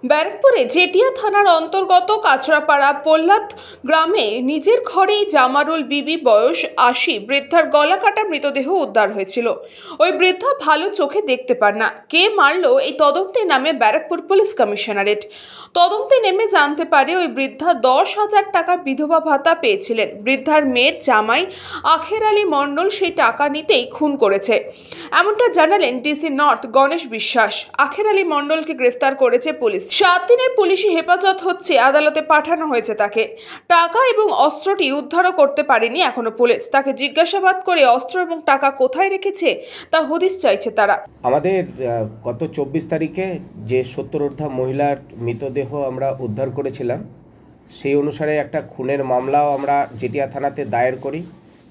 ব্যারাকপুরে জেটিয়া থানার অন্তর্গত কাছড়াপাড়া পোল্লাত গ্রামে নিজের ঘরেই জামারুল বিবি বয়স ৮০ বৃদ্ধার গলা কাটা মৃতদেহ উদ্ধার হয়েছিল। ওই বৃদ্ধা ভালো চোখে দেখতে পান না। কে মারলো এই তদন্তে নামে ব্যারাকপুর পুলিশ কমিশনারেট। তদন্তে নেমে জানতে পারে ওই বৃদ্ধা ১০,০০০ টাকা বিধবা ভাতা পেয়েছিলেন। বৃদ্ধার মেয়ের জামাই আখের আলী মণ্ডল সেই টাকা নিতেই খুন করেছে, এমনটা জানালেন ডিসি নর্থ গণেশ বিশ্বাস। আখের আলী মণ্ডলকে গ্রেফতার করেছে পুলিশ। ৭ দিনের পুলিশি হেফাজত হচ্ছে, আদালতে পাঠানো হয়েছে তাকে। টাকা এবং অস্ত্রটি উদ্ধারও করতে পারেনি এখনো পুলিশ। তাকে জিজ্ঞাসাবাদ করে অস্ত্র এবং টাকা কোথায় রেখেছে তা হদিশ চাইছে তারা। আমাদের গত ২৪ তারিখে যে ৭০ মহিলার মৃতদেহ আমরা উদ্ধার করেছিলাম, সেই অনুসারে একটা খুনের মামলাও আমরা জেটিয়া থানাতে দায়ের করি।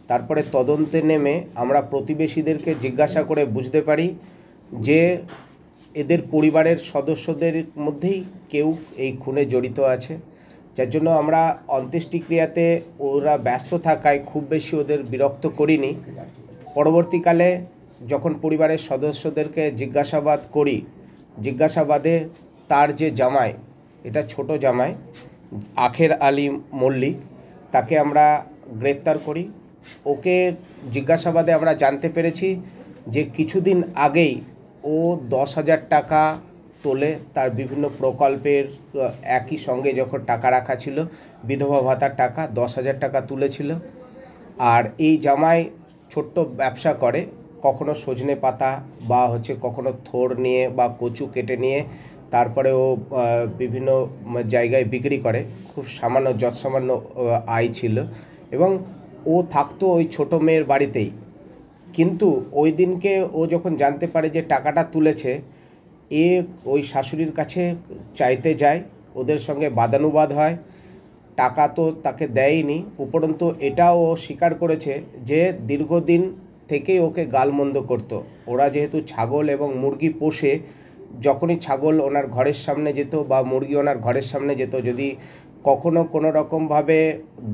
তারপরে তদন্তে নেমে আমরা প্রতিবেশীদেরকে জিজ্ঞাসা করে বুঝতে পারি যে এদের পরিবারের সদস্যদের মধ্যেই কেউ এই খুনে জড়িত আছে, যার জন্য আমরা অন্ত্যেষ্টিক্রিয়াতে ওরা ব্যস্ত থাকায় খুব বেশি ওদের বিরক্ত করিনি। পরবর্তীকালে যখন পরিবারের সদস্যদেরকে জিজ্ঞাসাবাদ করি, জিজ্ঞাসাবাদে তার যে জামাই, এটা ছোট জামাই আখের আলী মল্লিক, তাকে আমরা গ্রেপ্তার করি। ওকে জিজ্ঞাসাবাদে আমরা জানতে পেরেছি যে কিছুদিন আগেই ও ১০,০০০ টাকা তোলে তার বিভিন্ন প্রকল্পের, একই সঙ্গে যখন টাকা রাখা ছিল বিধবা ভাতার টাকা ১০,০০০ টাকা তুলেছিল। আর এই জামাই ছোট্ট ব্যবসা করে, কখনো সজনে পাতা বা কখনো থোড় নিয়ে বা কচু কেটে নিয়ে তারপরে ও বিভিন্ন জায়গায় বিক্রি করে। খুব সামান্য যৎসামান্য আয় ছিল এবং ও থাকতো ওই ছোট মেয়ের বাড়িতেই। কিন্তু ওই দিনকে ও যখন জানতে পারে যে টাকাটা তুলেছে, ওই শাশুড়ির কাছে চাইতে যায়, ওদের সঙ্গে বাদানুবাদ হয়। টাকা তো তাকে দেয়নি, উপরন্তু এটাও ও স্বীকার করেছে যে দীর্ঘদিন থেকেই ওকে গালমন্দ করত। ওরা যেহেতু ছাগল এবং মুরগি পোষে, যখনই ছাগল ওনার ঘরের সামনে যেত বা মুরগি ওনার ঘরের সামনে যেত, যদি কখনো কোনো রকমভাবে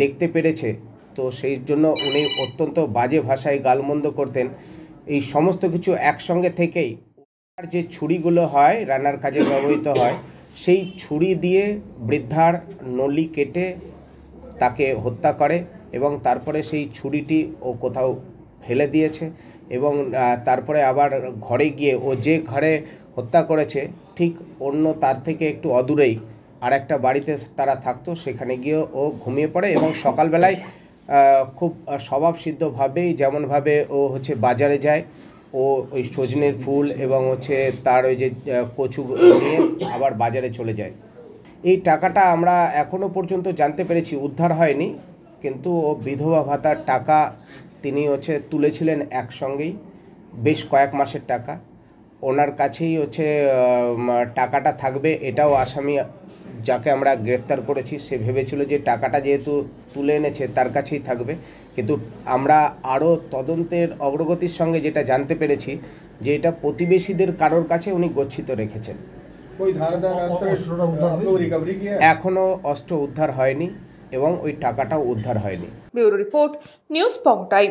দেখতে পেরেছে, তো সেই জন্য উনি অত্যন্ত বাজে ভাষায় গালমন্দ করতেন। এই সমস্ত কিছু একসঙ্গে থেকেই আর যে ছুরিগুলো হয় রান্নার কাজে ব্যবহৃত হয়, সেই ছুরি দিয়ে বৃদ্ধার নলি কেটে তাকে হত্যা করে এবং তারপরে সেই ছুরিটি ও কোথাও ফেলে দিয়েছে এবং তারপরে আবার ঘরে গিয়ে ও যে ঘরে হত্যা করেছে ঠিক অন্য তার থেকে একটু অদূরেই আর একটা বাড়িতে তারা থাকতো, সেখানে গিয়ে ও ঘুমিয়ে পড়ে এবং সকালবেলায় খুব স্বভাবসিদ্ধভাবেই যেমনভাবে ও বাজারে যায়, ও ওই সজনের ফুল এবং তার ওই যে কচু নিয়ে আবার বাজারে চলে যায়। এই টাকাটা আমরা এখনও পর্যন্ত জানতে পেরেছি উদ্ধার হয়নি, কিন্তু ও বিধবা ভাতার টাকা তিনি তুলেছিলেন একসঙ্গেই, বেশ কয়েক মাসের টাকা। ওনার কাছেই টাকাটা থাকবে, এটাও আসামি যাকে আমরা গ্রেফতার করেছি সে ভেবেছিল যে টাকাটা যেহেতু তুলে এনেছে তার কাছেই থাকবে, কিন্তু আমরা আরও তদন্তের অগ্রগতির সঙ্গে যেটা জানতে পেরেছি যে এটা প্রতিবেশীদের কারোর কাছে উনি গচ্ছিত রেখেছেন। এখনও অস্ত্র উদ্ধার হয়নি এবং ওই টাকাটাও উদ্ধার হয়নি। ব্যুরো রিপোর্ট, নিউজ পং টাইম।